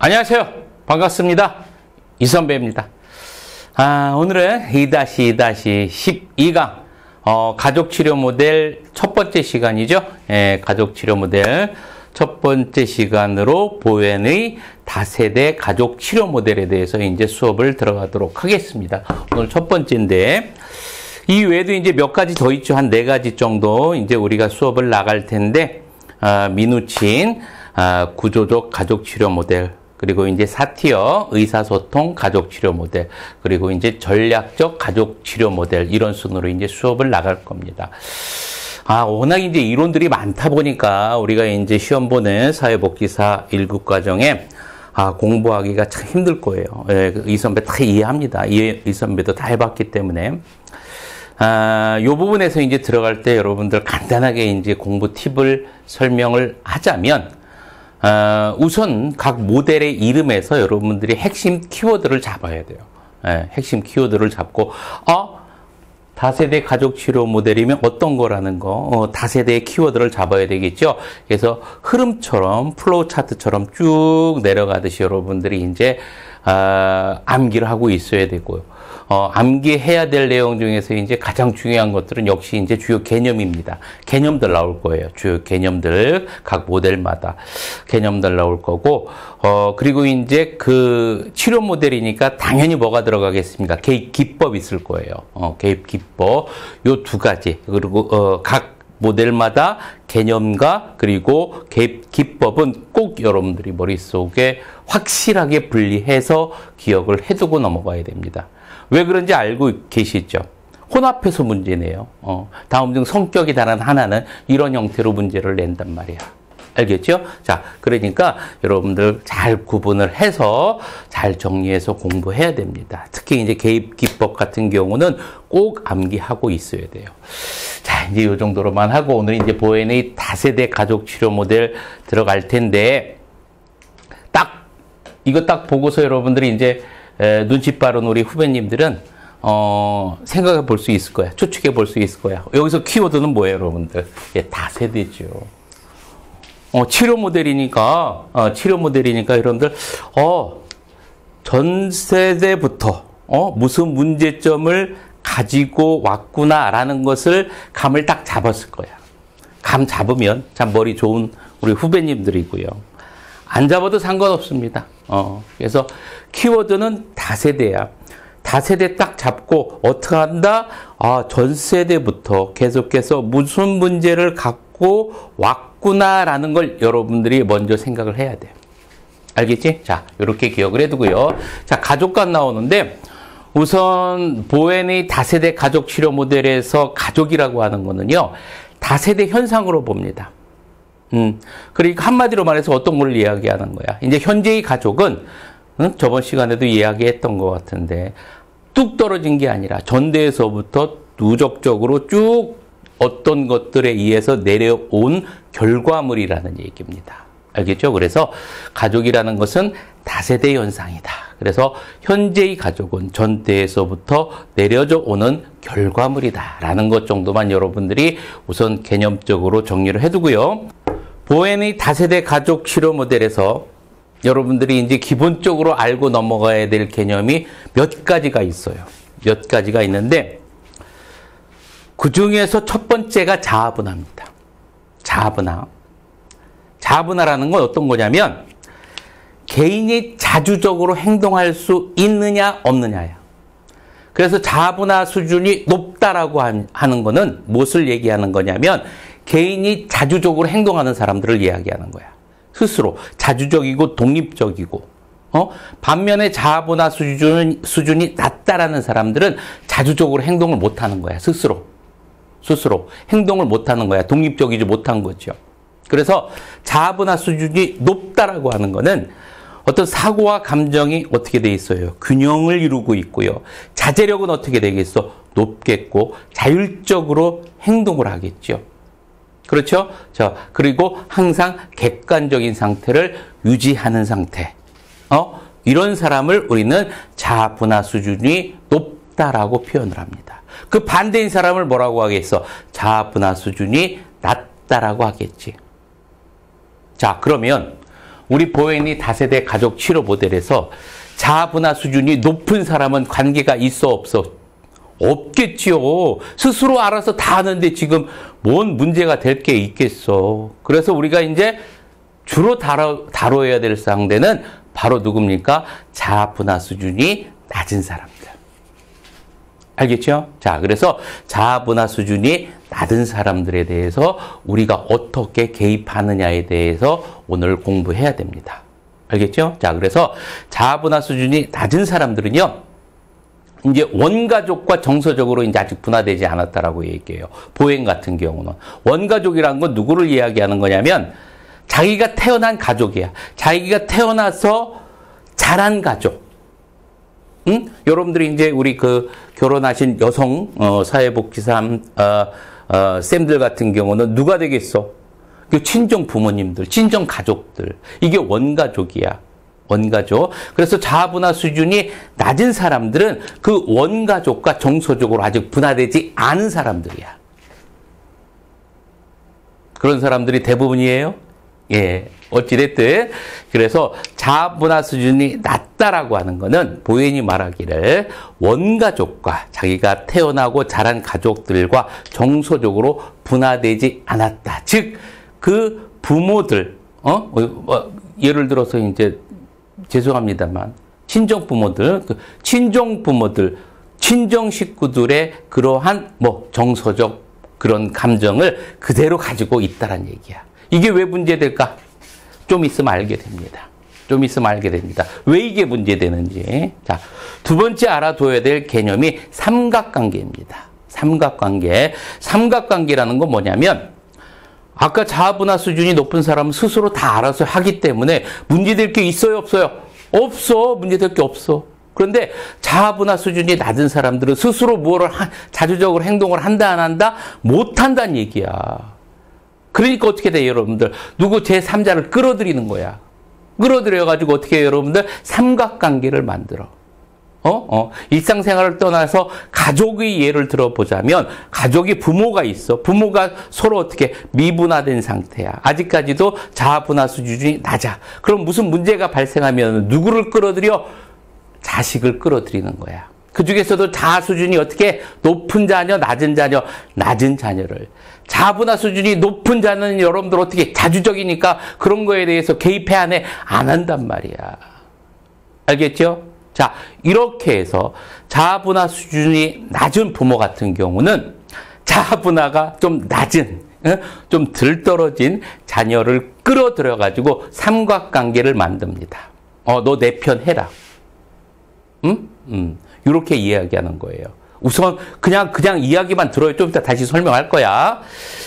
안녕하세요. 반갑습니다. 이선배입니다. 오늘은 2-2-12강 가족치료 모델 첫 번째 시간이죠. 가족치료 모델 첫 번째 시간으로 보웬의 다세대 가족치료 모델에 대해서 이제 수업을 들어가도록 하겠습니다. 오늘 첫 번째인데 이 외에도 이제 몇 가지 더 있죠. 한 4가지 정도 이제 우리가 수업을 나갈 텐데 미누친 구조적 가족치료 모델, 그리고 이제 4티어 의사소통 가족치료 모델, 그리고 이제 전략적 가족치료 모델, 이런 순으로 이제 수업을 나갈 겁니다. 워낙 이제 이론들이 많다 보니까 우리가 이제 시험 보는 사회복지사 1급 과정에 공부하기가 참 힘들 거예요. 이 선배 다 이해합니다. 이 선배도 다 해봤기 때문에. 요 부분에서 이제 들어갈 때 여러분들 간단하게 이제 공부 팁을 설명을 하자면, 우선 각 모델의 이름에서 여러분들이 핵심 키워드를 잡아야 돼요. 핵심 키워드를 잡고, 다세대 가족치료 모델이면 어떤 거라는 거, 다세대의 키워드를 잡아야 되겠죠. 그래서 흐름처럼, 플로우 차트처럼 쭉 내려가듯이 여러분들이 이제, 암기를 하고 있어야 되고요. 암기해야 될 내용 중에서 이제 가장 중요한 것들은 역시 이제 주요 개념입니다. 개념들 나올 거예요. 주요 개념들, 각 모델마다 개념들 나올 거고, 그리고 이제 그 치료 모델이니까 당연히 뭐가 들어가겠습니까? 개입 기법 있을 거예요. 개입 기법. 요 2가지. 그리고, 각 모델마다 개념과 그리고 개입 기법은 꼭 여러분들이 머릿속에 확실하게 분리해서 기억을 해두고 넘어가야 됩니다. 왜 그런지 알고 계시죠? 혼합해서 문제네요. 다음 중 성격이 다른 하나는 이런 형태로 문제를 낸단 말이야. 알겠죠? 자, 그러니까 여러분들 잘 구분을 해서 잘 정리해서 공부해야 됩니다. 특히 이제 개입 기법 같은 경우는 꼭 암기하고 있어야 돼요. 자, 이제 이 정도로만 하고 오늘 이제 보웬의 다세대 가족 치료 모델 들어갈 텐데, 이거 딱 보고서 여러분들이 이제 눈치 빠른 우리 후배님들은 생각해 볼 수 있을 거야. 추측해 볼 수 있을 거야. 여기서 키워드는 뭐예요, 여러분들? 다세대죠. 치료 모델이니까 여러분들, 전 세대부터, 무슨 문제점을 가지고 왔구나라는 것을 감을 딱 잡았을 거야. 감 잡으면 참 머리 좋은 우리 후배님들이고요. 안 잡아도 상관없습니다. 그래서 키워드는 다세대야. 다세대 딱 잡고 어떻게 한다? 전 세대부터 계속해서 무슨 문제를 갖고 왔구나라는 걸 여러분들이 먼저 생각을 해야 돼요. 알겠지? 자, 이렇게 기억을 해두고요. 자, 가족관 나오는데, 우선 보웬의 다세대 가족 치료 모델에서 가족이라고 하는 거는요, 다세대 현상으로 봅니다. 그러니까 한마디로 말해서 어떤 걸 이야기하는 거야. 이제 현재의 가족은, 저번 시간에도 이야기했던 것 같은데, 뚝 떨어진 게 아니라 전대에서부터 누적적으로 쭉 어떤 것들에 의해서 내려온 결과물이라는 얘기입니다. 알겠죠? 그래서 가족이라는 것은 다세대 현상이다. 그래서 현재의 가족은 전대에서부터 내려져 오는 결과물이다라는 것 정도만 여러분들이 우선 개념적으로 정리를 해두고요. 보웬의 다세대 가족 치료 모델에서 여러분들이 이제 기본적으로 알고 넘어가야 될 개념이 몇 가지가 있어요. 몇 가지가 있는데, 그 중에서 첫 번째가 자아분화입니다. 자아분화. 자아분화라는 건 어떤 거냐면, 개인이 자주적으로 행동할 수 있느냐, 없느냐야. 그래서 자아분화 수준이 높다라고 하는 거는 무엇을 얘기하는 거냐면, 개인이 자주적으로 행동하는 사람들을 이야기하는 거야. 스스로. 자주적이고 독립적이고. 반면에 자아분화 수준이 낮다라는 사람들은 자주적으로 행동을 못하는 거야. 스스로. 행동을 못하는 거야. 독립적이지 못한 거죠. 그래서 자아분화 수준이 높다라고 하는 거는 어떤 사고와 감정이 어떻게 돼 있어요? 균형을 이루고 있고요. 자제력은 어떻게 되겠어? 높겠고 자율적으로 행동을 하겠죠. 그렇죠? 자, 그리고 항상 객관적인 상태를 유지하는 상태. 이런 사람을 우리는 자아분화 수준이 높다라고 표현을 합니다. 그 반대인 사람을 뭐라고 하겠어? 자아분화 수준이 낮다라고 하겠지. 자, 그러면 우리 보혜니 다세대 가족 치료 모델에서 자아분화 수준이 높은 사람은 관계가 있어 없어? 없겠지요. 스스로 알아서 다 하는데 지금 뭔 문제가 될 게 있겠어. 그래서 우리가 이제 주로 다뤄야 될 상대는 바로 누굽니까? 자아분화 수준이 낮은 사람들. 알겠죠? 자, 그래서 자아분화 수준이 낮은 사람들에 대해서 우리가 어떻게 개입하느냐에 대해서 오늘 공부해야 됩니다. 알겠죠? 자, 그래서 자아분화 수준이 낮은 사람들은요, 이제 원가족과 정서적으로 이제 아직 분화되지 않았다라고 얘기해요. 보행 같은 경우는. 원가족이라는 건 누구를 이야기하는 거냐면, 자기가 태어난 가족이야. 자기가 태어나서 자란 가족. 응? 여러분들이 이제 우리 그 결혼하신 여성, 사회복지사, 쌤들 같은 경우는 누가 되겠어? 그 친정 부모님들, 친정 가족들. 이게 원가족이야. 원가족. 그래서 자아분화 수준이 낮은 사람들은 그 원가족과 정서적으로 아직 분화되지 않은 사람들이야. 그런 사람들이 대부분이에요. 예. 어찌됐든. 그래서 자아분화 수준이 낮다라고 하는 거는 보혜니 말하기를 원가족과 자기가 태어나고 자란 가족들과 정서적으로 분화되지 않았다. 즉, 그 부모들, 예를 들어서 이제 죄송합니다만, 친정 부모들, 친정 식구들의 그러한 정서적 그런 감정을 그대로 가지고 있다란 얘기야. 이게 왜 문제될까? 좀 있으면 알게 됩니다. 좀 있으면 알게 됩니다. 왜 이게 문제되는지. 자, 두 번째 알아둬야 될 개념이 삼각관계입니다. 삼각관계. 삼각관계라는 건 뭐냐면, 아까 자아분화 수준이 높은 사람은 스스로 다 알아서 하기 때문에 문제될 게 있어요, 없어요? 없어. 문제될 게 없어. 그런데 자아분화 수준이 낮은 사람들은 스스로 자주적으로 행동을 한다, 안 한다? 못 한다는 얘기야. 그러니까 어떻게 돼요, 여러분들? 누구 제3자를 끌어들이는 거야. 끌어들여가지고 어떻게 해요, 여러분들? 삼각관계를 만들어. 일상생활을 떠나서 가족의 예를 들어보자면, 가족이 부모가 있어. 부모가 서로 어떻게 미분화된 상태야. 아직까지도 자아분화 수준이 낮아. 그럼 무슨 문제가 발생하면 누구를 끌어들여? 자식을 끌어들이는 거야. 그 중에서도 자아 수준이 어떻게 높은 자녀, 낮은 자녀, 낮은 자녀를. 자아분화 수준이 높은 자는 여러분들 어떻게 자주적이니까 그런 거에 대해서 개입해 안 해? 안 한단 말이야. 알겠죠? 자, 이렇게 해서 자아분화 수준이 낮은 부모 같은 경우는 자아분화가 좀 낮은, 좀 덜 떨어진 자녀를 끌어들여가지고 삼각관계를 만듭니다. 너 내 편 해라. 이렇게 이야기하는 거예요. 우선 그냥 이야기만 들어요. 좀 이따 다시 설명할 거야.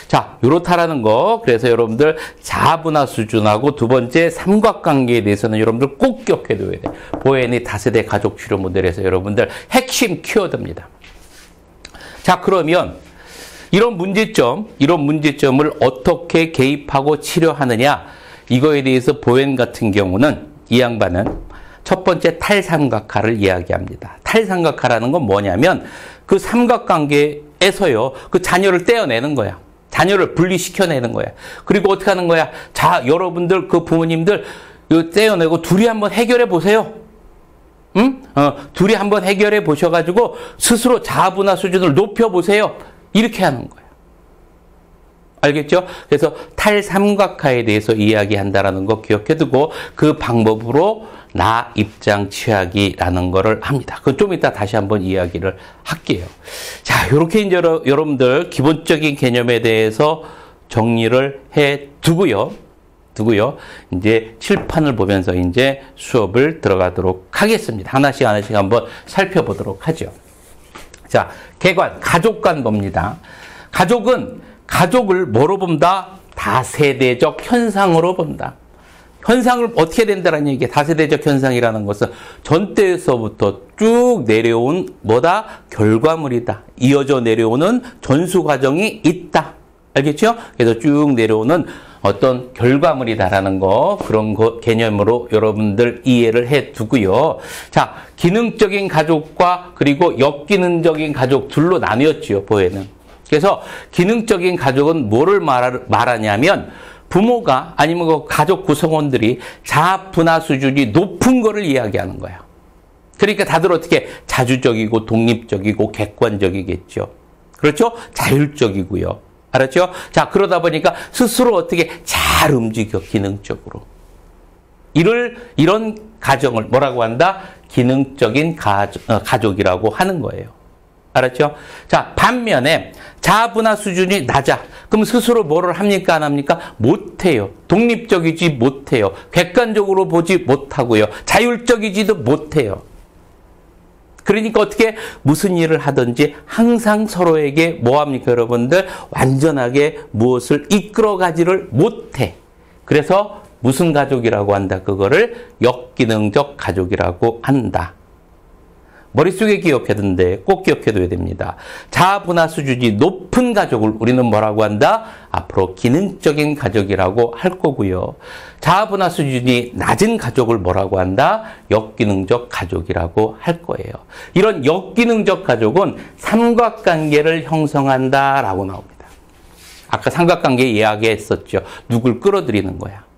자, 요렇다라는 거. 그래서 여러분들 자아분화 수준하고 두 번째 삼각관계에 대해서는 여러분들 꼭 기억해둬야 돼. 보혜니 다세대 가족 치료 모델에서 여러분들 핵심 키워드입니다. 자, 그러면 이런 문제점을 어떻게 개입하고 치료하느냐? 이거에 대해서 보혜 같은 경우는 이 양반은 첫 번째 탈삼각화를 이야기합니다. 탈삼각화라는 건 뭐냐면 그 삼각관계에서요, 그 자녀를 떼어내는 거야. 자녀를 분리시켜내는 거야. 그리고 어떻게 하는 거야? 자, 여러분들 그 부모님들 떼어내고 둘이 한번 해결해 보세요. 응? 둘이 한번 해결해 보셔가지고 스스로 자아분화 수준을 높여보세요. 이렇게 하는 거야. 알겠죠? 그래서 탈삼각화에 대해서 이야기한다라는 거 기억해두고 그 방법으로 나 입장 취하기라는 거를 합니다. 그건 좀 이따 다시 한번 이야기를 할게요. 자, 이렇게 이제 여러분들 기본적인 개념에 대해서 정리를 해 두고요. 이제 칠판을 보면서 이제 수업을 들어가도록 하겠습니다. 하나씩 한번 살펴보도록 하죠. 자, 개관, 가족관 봅니다. 가족을 뭐로 본다? 다세대적 현상으로 본다. 현상을 어떻게 된다는 얘기야. 다세대적 현상이라는 것은 전때에서부터 쭉 내려온 결과물이다. 이어져 내려오는 전수 과정이 있다. 알겠죠? 그래서 쭉 내려오는 어떤 결과물이다라는 거, 그런 거 개념으로 여러분들 이해를 해 두고요. 자, 기능적인 가족과 그리고 역기능적인 가족 둘로 나뉘었지요, 보혜는. 그래서 기능적인 가족은 뭐를 말하냐면 부모가 아니면 그 가족 구성원들이 자아 분화 수준이 높은 거를 이야기하는 거야. 그러니까 다들 어떻게 자주적이고 독립적이고 객관적이겠죠. 그렇죠? 자율적이고요. 알았죠? 자, 그러다 보니까 스스로 어떻게 잘 움직여, 기능적으로. 이런 가정을 뭐라고 한다? 기능적인 가족이라고 하는 거예요. 알았죠? 자, 반면에 자아 분화 수준이 낮아. 그럼 스스로 뭐를 합니까? 안 합니까? 못해요. 독립적이지 못해요. 객관적으로 보지 못하고요. 자율적이지도 못해요. 그러니까 어떻게 무슨 일을 하든지 항상 서로에게 뭐합니까, 여러분들? 완전하게 무엇을 이끌어가지를 못해. 그래서 무슨 가족이라고 한다? 그거를 역기능적 가족이라고 한다. 머릿속에 기억해둔데 꼭 기억해둬야 됩니다. 자아 분화 수준이 높은 가족을 우리는 뭐라고 한다? 앞으로 기능적인 가족이라고 할 거고요. 자아 분화 수준이 낮은 가족을 뭐라고 한다? 역기능적 가족이라고 할 거예요. 이런 역기능적 가족은 삼각관계를 형성한다라고 나옵니다. 아까 삼각관계 이야기했었죠. 누굴 끌어들이는 거야.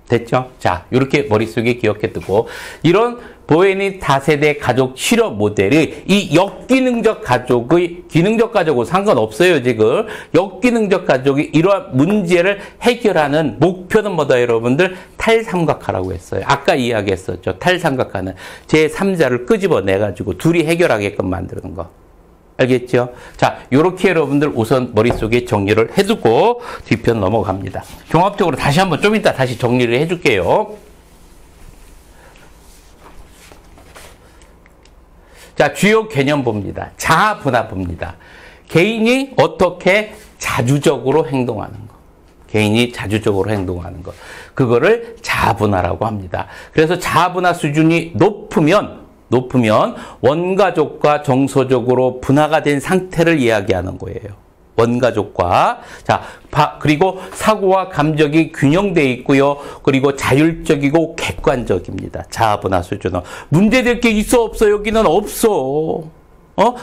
됐죠? 자, 이렇게 머릿속에 기억해두고 이런 보헤니 다세대 가족 실험 모델이 이 역기능적 가족의 기능적 가족하고 상관없어요, 지금. 역기능적 가족이 이러한 문제를 해결하는 목표는 뭐다, 여러분들? 탈삼각화라고 했어요. 아까 이야기했었죠. 탈삼각화는 제3자를 끄집어내가지고 둘이 해결하게끔 만드는 거. 알겠죠? 자, 요렇게 여러분들 우선 머릿속에 정리를 해두고 뒤편 넘어갑니다. 종합적으로 다시 한번 좀 이따 다시 정리를 해줄게요. 자, 주요 개념 봅니다. 자아 분화 봅니다. 개인이 어떻게 자주적으로 행동하는 거. 개인이 자주적으로 행동하는 것. 그거를 자아 분화라고 합니다. 그래서 자아 분화 수준이 높으면 원가족과 정서적으로 분화가 된 상태를 이야기하는 거예요. 원가족과. 자, 그리고 사고와 감정이 균형되어 있고요. 그리고 자율적이고 객관적입니다. 자아 분화 수준은. 문제될 게 있어 없어? 여기는 없어.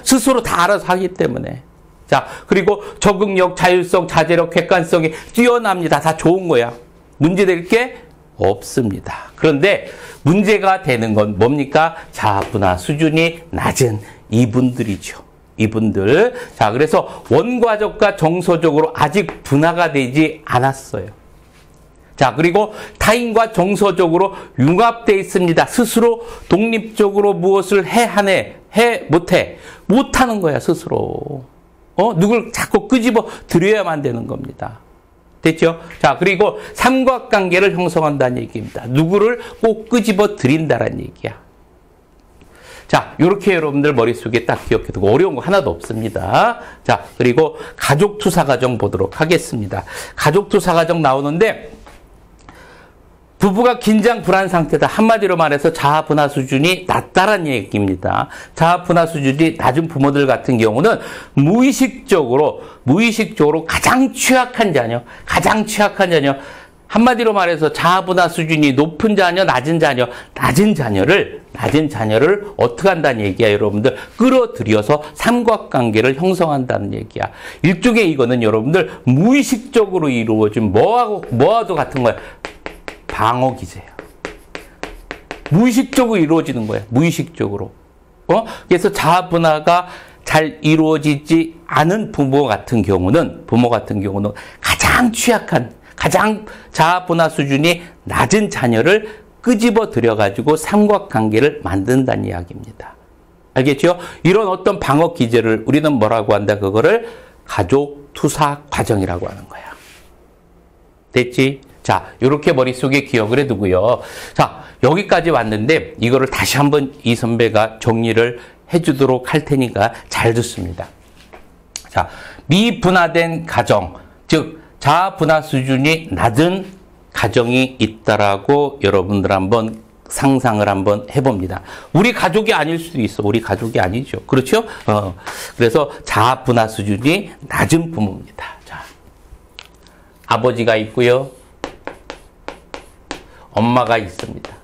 스스로 다 알아서 하기 때문에. 자, 그리고 적응력, 자율성, 자제력, 객관성이 뛰어납니다. 다 좋은 거야. 문제될 게 없습니다. 그런데 문제가 되는 건 뭡니까? 자아 분화 수준이 낮은 이분들이죠. 이분들. 자, 그래서 원가족과 정서적으로 아직 분화가 되지 않았어요. 자, 그리고 타인과 정서적으로 융합되어 있습니다. 스스로 독립적으로 무엇을 못하는 거야, 스스로. 누굴 자꾸 끄집어 들여야만 되는 겁니다. 됐죠? 자, 그리고 삼각관계를 형성한다는 얘기입니다. 누구를 꼭 끄집어 들인다는 얘기야. 자, 요렇게 여러분들 머릿속에 딱 기억해두고 어려운 거 하나도 없습니다. 자, 그리고 가족투사과정 보도록 하겠습니다. 가족투사과정 나오는데 부부가 긴장 불안 상태다. 한마디로 말해서 자아 분화 수준이 낮다라는 얘기입니다. 자아 분화 수준이 낮은 부모들 같은 경우는 무의식적으로 가장 취약한 자녀, 한마디로 말해서 자아 분화 수준이 높은 자녀, 낮은 자녀를 어떻게 한다는 얘기야, 여러분들? 끌어들여서 삼각관계를 형성한다는 얘기야. 일종의 이거는 여러분들 무의식적으로 이루어진 뭐와도 같은 거야. 방어 기제야. 무의식적으로 이루어지는 거야. 무의식적으로. 그래서 자아 분화가 잘 이루어지지 않은 부모 같은 경우는 가장 자아 분화 수준이 낮은 자녀를 끄집어 들여가지고 삼각관계를 만든다는 이야기입니다. 알겠죠? 이런 어떤 방어 기제를 우리는 뭐라고 한다? 그거를 가족 투사 과정이라고 하는 거야. 됐지? 자, 요렇게 머릿속에 기억을 해두고요. 자, 여기까지 왔는데 이거를 다시 한번 이 선배가 정리를 해주도록 할 테니까 잘 듣습니다. 자, 미분화된 가정, 즉 자아 분화 수준이 낮은 가정이 있다라고 여러분들 한번 상상을 한번 해봅니다. 우리 가족이 아닐 수도 있어. 우리 가족이 아니죠. 그렇죠? 그래서 자아 분화 수준이 낮은 부모입니다. 자, 아버지가 있고요. 엄마가 있습니다.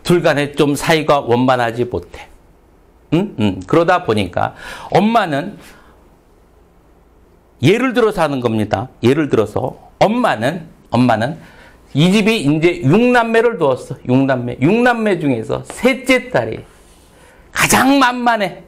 둘 간에 좀 사이가 원만하지 못해. 그러다 보니까 엄마는 예를 들어서 하는 겁니다. 예를 들어서 엄마는 이 집이 이제 6남매를 두었어. 6남매. 6남매 중에서 셋째 딸이 가장 만만해.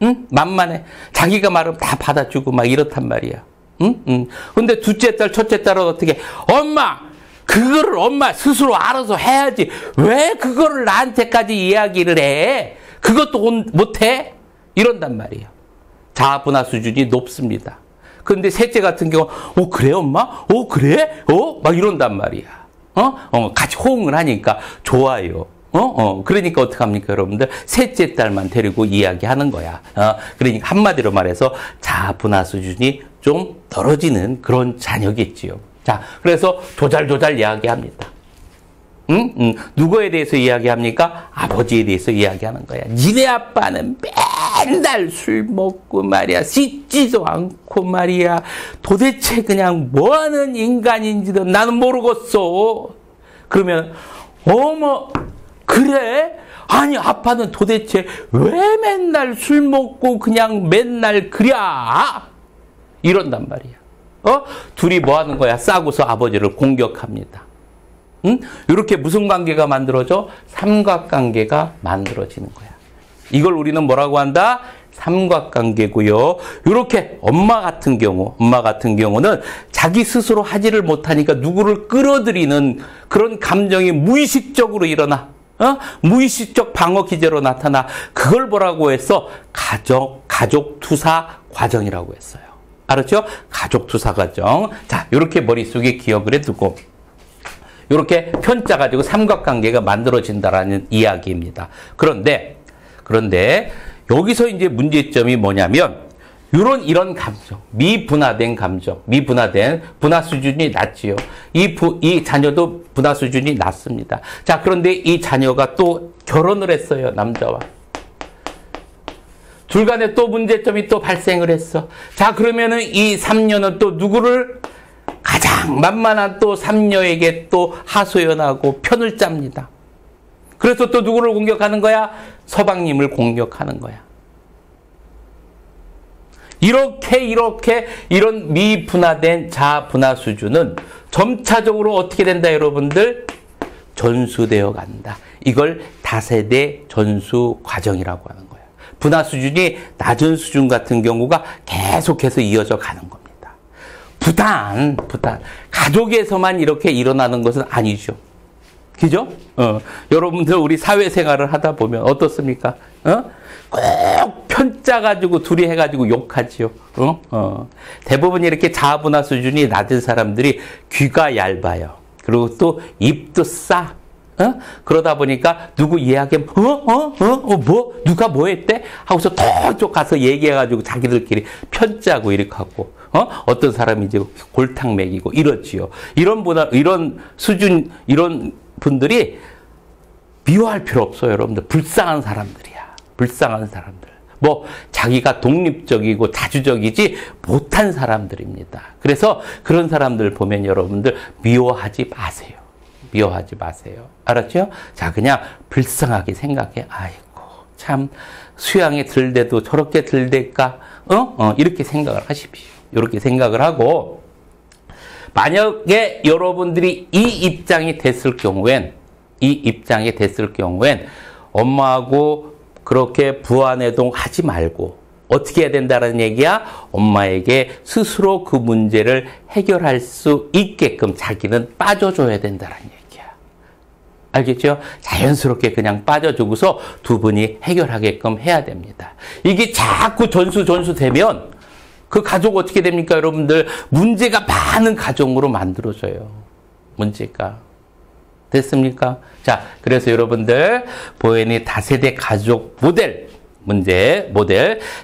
응? 만만해. 자기가 말하면 다 받아주고 막 이렇단 말이야. 응? 응. 근데 둘째 딸, 첫째 딸은 어떻게? 엄마! 그거를 엄마 스스로 알아서 해야지. 왜 그거를 나한테까지 이야기를 해? 그것도 못해? 이런단 말이에요. 자아분화 수준이 높습니다. 근데 셋째 같은 경우, 그래, 엄마? 그래? 막 이런단 말이야. 같이 호응을 하니까 좋아요. 그러니까 어떡합니까, 여러분들? 셋째 딸만 데리고 이야기하는 거야. 그러니까 한마디로 말해서 자아분화 수준이 좀 떨어지는 그런 자녀겠지요. 자, 그래서 조잘조잘 이야기합니다. 누구에 대해서 이야기합니까? 아버지에 대해서 이야기하는 거야. 니네 아빠는 맨날 술 먹고 말이야. 씻지도 않고 말이야. 도대체 그냥 뭐하는 인간인지도 나는 모르겠어. 그러면 어머 그래? 아니 아빠는 도대체 왜 맨날 술 먹고 그냥 맨날 그래? 이런단 말이야. 둘이 뭐 하는 거야? 싸고서 아버지를 공격합니다. 이렇게 무슨 관계가 만들어져? 삼각관계가 만들어지는 거야. 이걸 우리는 뭐라고 한다? 삼각관계고요. 이렇게 엄마 같은 경우는 자기 스스로 하지를 못하니까 누구를 끌어들이는 그런 감정이 무의식적으로 일어나. 무의식적 방어 기제로 나타나. 그걸 뭐라고 했어? 가족 투사 과정이라고 했어요. 알았죠? 가족 투사 과정. 자, 이렇게 머릿속에 기억을 해두고 이렇게 편짜 가지고 삼각관계가 만들어진다라는 이야기입니다. 그런데 여기서 이제 문제점이 뭐냐면 이런 감정, 미분화된 감정, 분화 수준이 낮지요. 이 자녀도 분화 수준이 낮습니다. 자, 그런데 이 자녀가 또 결혼을 했어요, 남자와. 둘 간에 또 문제점이 또 발생을 했어. 자, 그러면은 이 삼녀는 또 누구를 가장 만만한 또 삼녀에게 또 하소연하고 편을 짭니다. 그래서 또 누구를 공격하는 거야? 서방님을 공격하는 거야. 이런 미분화된 자아분화 수준은 점차적으로 어떻게 된다, 여러분들? 전수되어 간다. 이걸 다세대 전수 과정이라고 하는 거예요. 분화 수준이 낮은 수준 같은 경우가 계속해서 이어져 가는 겁니다. 부단 가족에서만 이렇게 일어나는 것은 아니죠. 그죠? 여러분들 우리 사회생활을 하다 보면 어떻습니까? 꼭 편짜 가지고 둘이 해가지고 욕하지요. 대부분 이렇게 자아분화 수준이 낮은 사람들이 귀가 얇아요. 그리고 또 입도 싸. 그러다 보니까 누구 이야기하면 누가 뭐 했대? 하고서 저쪽 가서 얘기해가지고 자기들끼리 편짜고 이렇게 하고 어떤 사람이 이제 골탕 먹이고 이렇지요. 이런 분들이 미워할 필요 없어요, 여러분들. 불쌍한 사람들이야. 불쌍한 사람들. 뭐 자기가 독립적이고 자주적이지 못한 사람들입니다. 그래서 그런 사람들 보면 여러분들 미워하지 마세요. 미워하지 마세요. 알았죠? 자, 그냥 불쌍하게 생각해. 아이고, 참 수양에 들대도 저렇게 들댈까? 이렇게 생각을 하십시오. 이렇게 생각을 하고, 만약에 여러분들이 이 입장이 됐을 경우엔 엄마하고 그렇게 부안해동 하지 말고 어떻게 해야 된다는 얘기야? 엄마에게 스스로 그 문제를 해결할 수 있게끔 자기는 빠져줘야 된다는 얘기야. 알겠죠? 자연스럽게 그냥 빠져주고서 두 분이 해결하게끔 해야 됩니다. 이게 자꾸 전수 되면 그 가족 어떻게 됩니까, 여러분들? 문제가 많은 가정으로 만들어져요. 문제가. 됐습니까? 자, 그래서 여러분들 보현이 다세대 가족 모델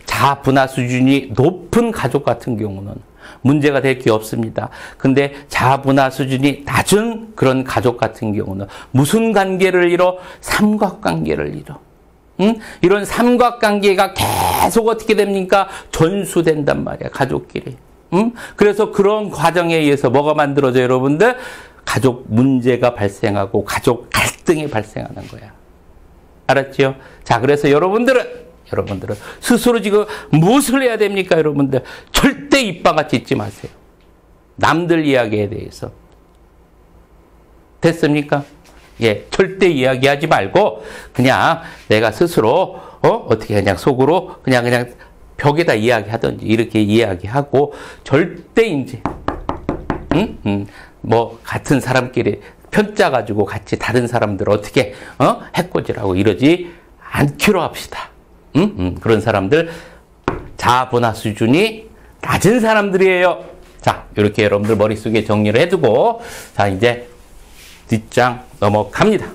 자아분화 수준이 높은 가족 같은 경우는 문제가 될 게 없습니다. 근데 자아분화 수준이 낮은 그런 가족 같은 경우는 무슨 관계를 이뤄? 삼각관계를 이뤄. 이런 삼각관계가 계속 어떻게 됩니까? 전수된단 말이야, 가족끼리. 그래서 그런 과정에 의해서 뭐가 만들어져요, 여러분들? 가족 문제가 발생하고 가족 갈등이 발생하는 거야. 알았죠? 자, 그래서 여러분들은 여러분들은 스스로 지금 무엇을 해야 됩니까? 여러분들 절대 입방아 찢지 마세요. 남들 이야기에 대해서. 됐습니까? 예, 절대 이야기하지 말고 그냥 내가 스스로 어떻게 그냥 속으로 그냥 벽에다 이야기하든지 이렇게 이야기하고 절대 이제 뭐 같은 사람끼리 편짜 가지고 같이 다른 사람들 어떻게 해코지라고 이러지 않기로 합시다. 그런 사람들 자아분화 수준이 낮은 사람들이에요. 자, 이렇게 여러분들 머릿속에 정리를 해두고 자 이제 뒷장 넘어갑니다.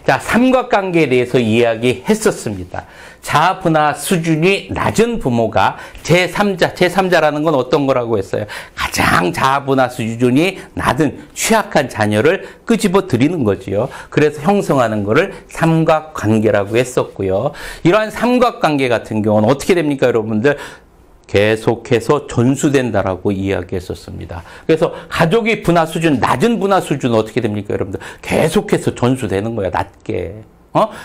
자, 삼각관계에 대해서 이야기했었습니다. 자아분화 수준이 낮은 부모가 제3자라는 건 어떤 거라고 했어요? 가장 자아분화 수준이 낮은 취약한 자녀를 끄집어 드리는 거지요. 그래서 형성하는 거를 삼각관계라고 했었고요. 이러한 삼각관계 같은 경우는 어떻게 됩니까, 여러분들? 계속해서 전수된다라고 이야기했었습니다. 그래서 가족의 분화 수준, 낮은 분화 수준은 어떻게 됩니까, 여러분들? 계속해서 전수되는 거야, 낮게.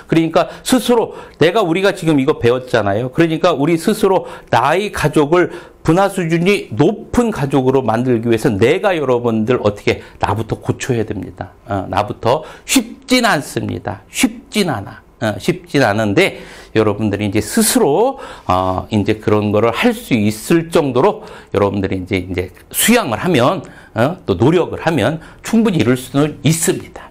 그러니까 스스로 우리가 지금 이거 배웠잖아요. 그러니까 우리 스스로 나의 가족을 분화 수준이 높은 가족으로 만들기 위해서 내가 여러분들 어떻게 나부터 고쳐야 됩니다. 나부터 쉽진 않습니다. 쉽진 않은데 여러분들이 이제 스스로 이제 그런 거를 할 수 있을 정도로 여러분들이 이제 수양을 하면 또 노력을 하면 충분히 이룰 수는 있습니다.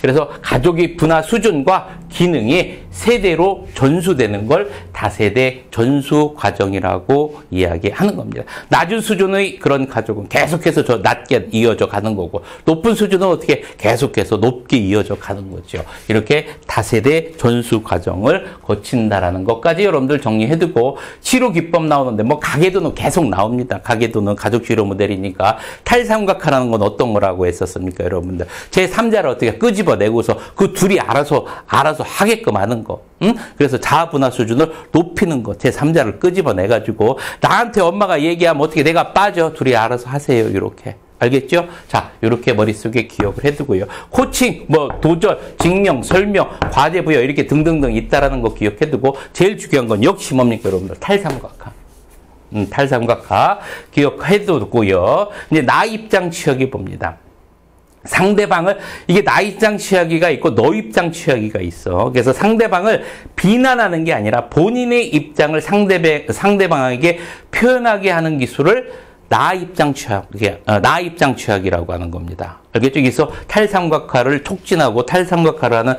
그래서 가족의 분화 수준과 기능이 세대로 전수되는 걸 다세대 전수 과정이라고 이야기하는 겁니다. 낮은 수준의 그런 가족은 계속해서 저 낮게 이어져 가는 거고 높은 수준은 어떻게 계속해서 높게 이어져 가는 거죠. 이렇게 다세대 전수 과정을 거친다라는 것까지 여러분들 정리해두고 치료 기법 나오는데 뭐 가계도는 계속 나옵니다. 가계도는 가족 치료 모델이니까 탈삼각화라는 건 어떤 거라고 했었습니까, 여러분들? 제3자를 어떻게 끄집어내고서 그 둘이 알아서 하게끔 하는 거. 그래서 자아분화 수준을 높이는 거. 제3자를 끄집어내가지고 나한테 엄마가 얘기하면 어떻게 내가 빠져. 둘이 알아서 하세요. 이렇게. 알겠죠? 자, 이렇게 머릿속에 기억을 해두고요. 코칭, 도전, 증명, 설명, 과제 부여 이렇게 등등등 있다라는 거 기억해두고 제일 중요한 건 역시 뭡니까, 여러분들? 탈삼각화. 탈삼각화 기억해두고요. 이제 나 입장 취하기 봅니다. 상대방을 이게 나 입장 취하기가 있고 너 입장 취하기가 있어. 그래서 상대방을 비난하는 게 아니라 본인의 입장을 상대방에게 표현하게 하는 기술을 나 입장 취하기라고 하는 겁니다. 알겠죠? 그래서 탈삼각화를 촉진하고 탈삼각화를 하는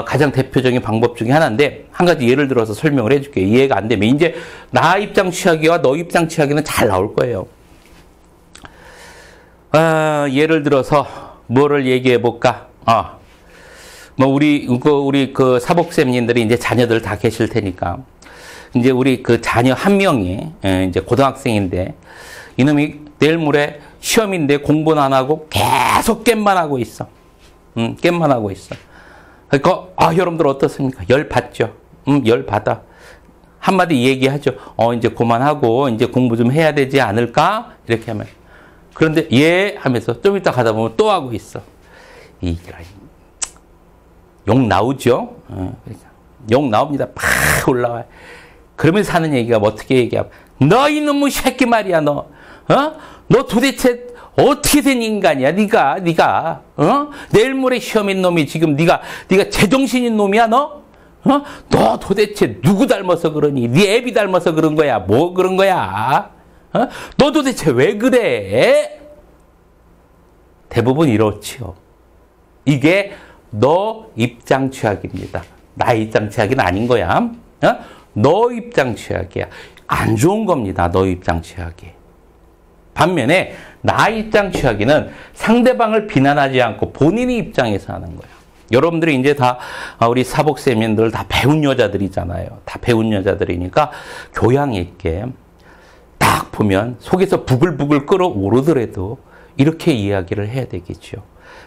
가장 대표적인 방법 중에 하나인데 한 가지 예를 들어서 설명을 해줄게요. 이해가 안 되면 이제 나 입장 취하기와 너 입장 취하기는 잘 나올 거예요. 예를 들어서 뭐를 얘기해 볼까? 우리 그 사복쌤님들이 이제 자녀들 다 계실 테니까 이제 우리 그 자녀 한 명이 이제 고등학생인데 이놈이 내일 모레 시험인데 공부는 안 하고 계속 게임만 하고 있어. 게임만 하고 있어. 그러니까 여러분들 어떻습니까? 열 받죠. 열 받아. 한마디 얘기하죠. 이제 그만하고 이제 공부 좀 해야 되지 않을까? 이렇게 하면. 그런데 예 하면서 좀 이따 가다 보면 또 하고 있어. 욕 나오죠? 욕 나옵니다. 팍 올라와요. 그러면서 하는 얘기가 어떻게 얘기하면 너 이놈의 새끼 말이야 너. 너 도대체 어떻게 된 인간이야 네가 내일 모레 시험인 놈이 지금 네가 제정신인 놈이야 너? 너 도대체 누구 닮아서 그러니? 네 애비 닮아서 그런 거야? 뭐 그런 거야? 너 도대체 왜 그래? 대부분 이렇지요. 이게 너 입장 취하기입니다. 나 입장 취하기는 아닌 거야. 너 입장 취하기야. 안 좋은 겁니다. 너 입장 취하기. 반면에 나 입장 취하기는 상대방을 비난하지 않고 본인의 입장에서 하는 거야. 여러분들이 이제 다 우리 사복세민들 다 배운 여자들이잖아요. 다 배운 여자들이니까 교양 있게 딱 보면 속에서 부글부글 끓어오르더라도 이렇게 이야기를 해야 되겠죠.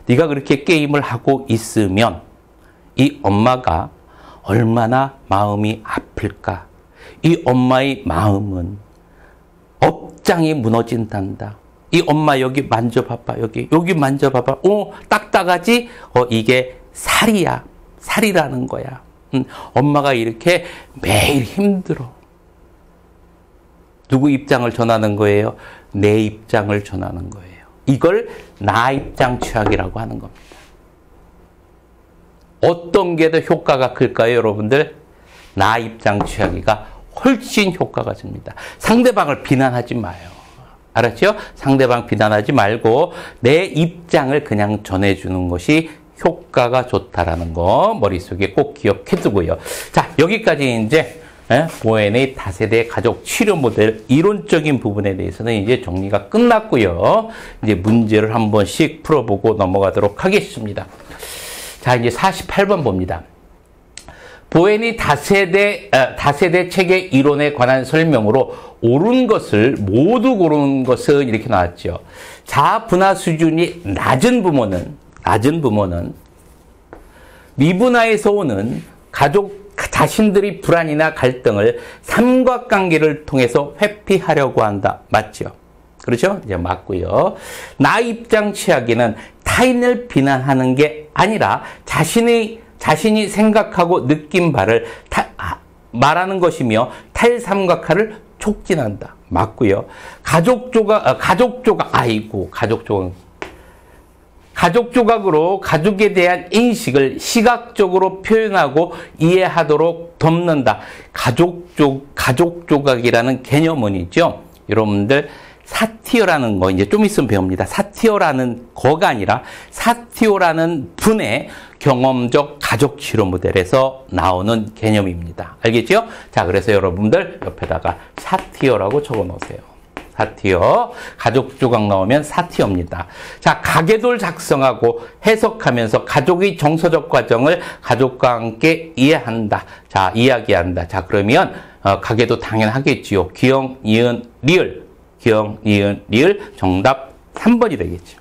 네가 그렇게 게임을 하고 있으면 이 엄마가 얼마나 마음이 아플까. 이 엄마의 마음은 업장이 무너진단다. 이 엄마 여기 만져봐봐. 여기 만져봐봐. 딱딱하지? 이게 살이야. 살이라는 거야. 엄마가 이렇게 매일 힘들어. 누구 입장을 전하는 거예요? 내 입장을 전하는 거예요. 이걸 나 입장 취약이라고 하는 겁니다. 어떤 게 더 효과가 클까요, 여러분들? 나 입장 취하기가 훨씬 효과가 줍니다. 상대방을 비난하지 마요. 알았죠? 상대방 비난하지 말고 내 입장을 그냥 전해주는 것이 효과가 좋다라는 거 머릿속에 꼭 기억해 두고요. 자, 여기까지 이제 보엔의 다세대 가족 치료 모델 이론적인 부분에 대해서는 이제 정리가 끝났고요. 이제 문제를 한 번씩 풀어보고 넘어가도록 하겠습니다. 자, 이제 48번 봅니다. 보엔이 다세대 체계 이론에 관한 설명으로 옳은 것을 모두 고르는 것은 이렇게 나왔죠. 자아 분화 수준이 낮은 부모는 미분화에서 오는 가족 자신들이 불안이나 갈등을 삼각관계를 통해서 회피하려고 한다. 맞죠? 그렇죠? 이제 맞고요. 나 입장 취하기는 타인을 비난하는 게 아니라 자신이 생각하고 느낀 바를 말하는 것이며 탈삼각화를 촉진한다. 맞고요. 가족 조각으로 가족에 대한 인식을 시각적으로 표현하고 이해하도록 돕는다. 가족 조각이라는 개념은 있죠. 여러분들 사티어라는 거 이제 좀 있으면 배웁니다. 사티어라는 거가 아니라 사티어라는 분의 경험적 가족 치료 모델에서 나오는 개념입니다. 알겠죠? 자, 그래서 여러분들 옆에다가 사티어라고 적어 놓으세요. 사티어. 가족 조각 나오면 사티어입니다. 자, 가계도를 작성하고 해석하면서 가족의 정서적 과정을 가족과 함께 이해한다. 자, 이야기한다. 자, 그러면 가계도 당연하겠지요. 기억, 니은, 리을. 기억, 니은, 리을. 정답 3번이 되겠죠.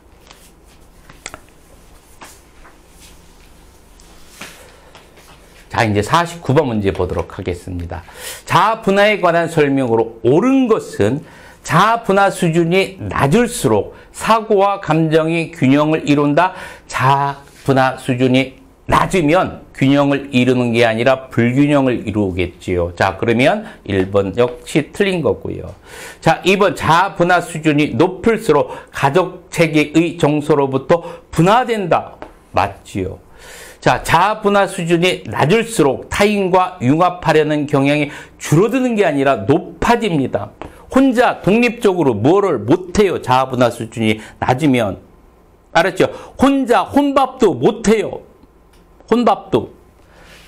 자, 이제 49번 문제 보도록 하겠습니다. 자아 분화에 관한 설명으로 옳은 것은 자아 분화 수준이 낮을수록 사고와 감정이 균형을 이룬다. 자아 분화 수준이 낮으면 균형을 이루는 게 아니라 불균형을 이루겠지요. 자, 그러면 1번 역시 틀린 거고요. 자, 2번 자아 분화 수준이 높을수록 가족 체계의 정서로부터 분화된다. 맞지요. 자, 자아 분화 수준이 낮을수록 타인과 융합하려는 경향이 줄어드는 게 아니라 높아집니다. 혼자 독립적으로 뭐를 못해요. 자아 분화 수준이 낮으면. 알았죠? 혼자 혼밥도 못해요. 혼밥도.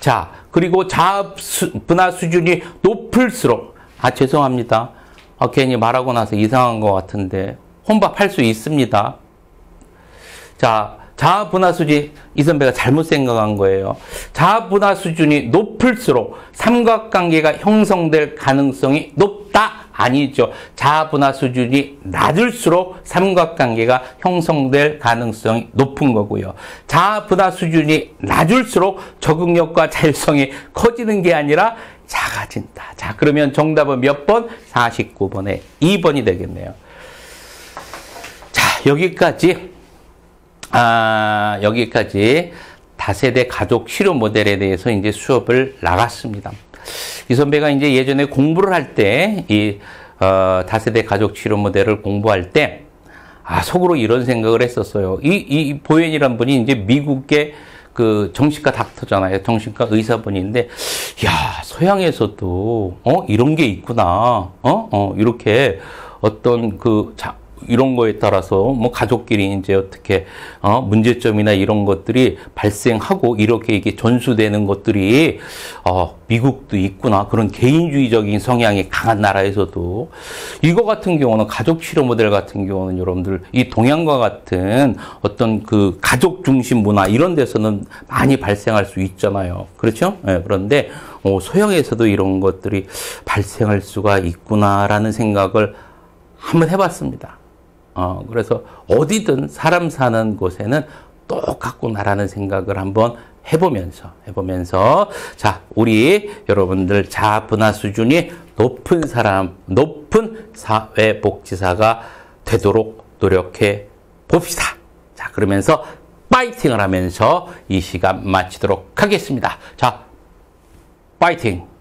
자, 그리고 자아 분화 수준이 높을수록, 죄송합니다. 괜히 말하고 나서 이상한 것 같은데, 혼밥 할 수 있습니다. 자, 자아 분화 수준이, 이 선배가 잘못 생각한 거예요. 자아 분화 수준이 높을수록 삼각관계가 형성될 가능성이 높다? 아니죠. 자아 분화 수준이 낮을수록 삼각관계가 형성될 가능성이 높은 거고요. 자아 분화 수준이 낮을수록 적응력과 자율성이 커지는 게 아니라 작아진다. 자, 그러면 정답은 몇 번? 49번에 2번이 되겠네요. 자, 여기까지 다세대 가족 치료 모델에 대해서 이제 수업을 나갔습니다. 이 선배가 이제 예전에 공부를 할 때, 다세대 가족 치료 모델을 공부할 때, 속으로 이런 생각을 했었어요. 이 보엔이란 분이 이제 미국의 그 정신과 닥터잖아요. 정신과 의사분인데, 야, 서양에서도, 이런 게 있구나. 이렇게 어떤 이런 거에 따라서 뭐 가족끼리 이제 어떻게 문제점이나 이런 것들이 발생하고 이렇게 이게 전수되는 것들이 미국도 있구나. 그런 개인주의적인 성향이 강한 나라에서도 이거 같은 경우는 가족 치료 모델 같은 경우는 여러분들 이 동양과 같은 어떤 그 가족 중심 문화 이런 데서는 많이 발생할 수 있잖아요. 그렇죠? 네, 그런데 서양에서도 이런 것들이 발생할 수가 있구나라는 생각을 한번 해봤습니다. 그래서 어디든 사람 사는 곳에는 똑같구나라는 생각을 한번 해보면서 자, 우리 여러분들 자아 분화 수준이 높은 사회복지사가 되도록 노력해 봅시다. 자, 그러면서 파이팅을 하면서 이 시간 마치도록 하겠습니다. 자, 파이팅!